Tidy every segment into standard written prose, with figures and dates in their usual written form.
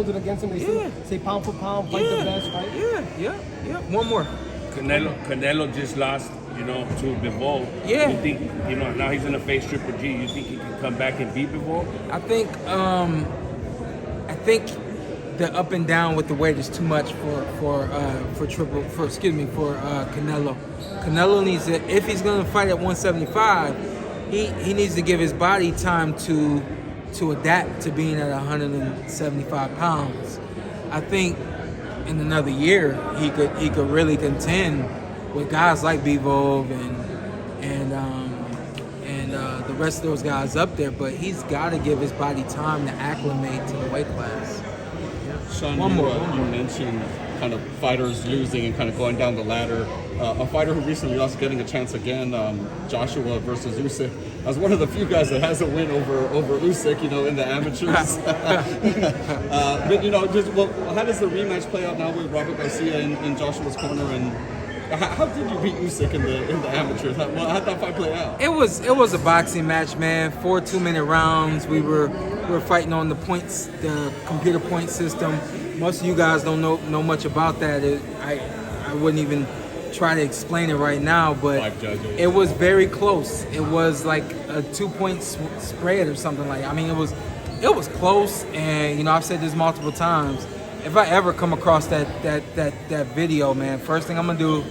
hold it against him. They say pound for pound, fight the best, fight. Yeah. One more. Canelo just lost, to Bivol. Yeah. You think, now he's gonna face Triple G. You think he can come back and beat Bivol? I think the up and down with the weight is too much for Canelo. Canelo needs to, if he's gonna fight at 175, he needs to give his body time to adapt to being at 175 pounds. I think in another year he could really contend with guys like Bivol and the rest of those guys up there, but he's got to give his body time to acclimate to the weight class. Sean, One more. You mentioned kind of fighters losing and kind of going down the ladder. A fighter who recently lost getting a chance again, Joshua versus Usyk, as one of the few guys that has a win over Usyk, in the amateurs. But how does the rematch play out now with Robert Garcia in Joshua's corner, and how did you beat Usyk in the amateurs? How'd that fight play out? It was a boxing match, man. 4 2-minute rounds. We were fighting on the points, the computer point system. Most of you guys don't know much about that. I wouldn't even try to explain it right now, but it was very close. It was like a 2-point spread or something like that. I mean, it was close, and I've said this multiple times. If I ever come across that video, man, first thing I'm gonna do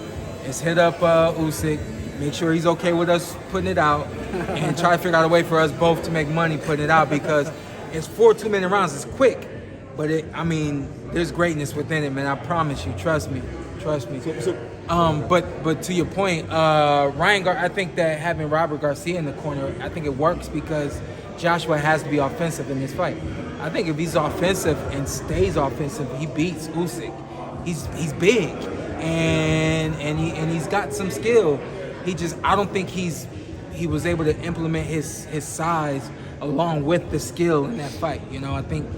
is hit up Usyk, make sure he's okay with us putting it out, and try to figure out a way for us both to make money putting it out, because it's 4 2-minute rounds. It's quick, but there's greatness within it, man. I promise you. Trust me. But to your point, I think that having Robert Garcia in the corner, I think it works because Joshua has to be offensive in this fight. I think if he's offensive and stays offensive, he beats Usyk. He's big and he's got some skill. I don't think he was able to implement his size along with the skill in that fight. I think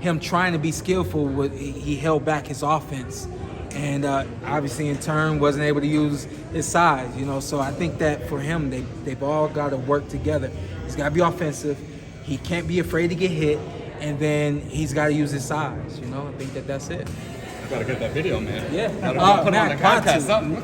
him trying to be skillful, he held back his offense, and obviously in turn wasn't able to use his size. So I think that for him, they've all got to work together. He's got to be offensive. He can't be afraid to get hit, and then he's got to use his size. I think that's it. I gotta get that video, man. Yeah. Put on the podcast, something.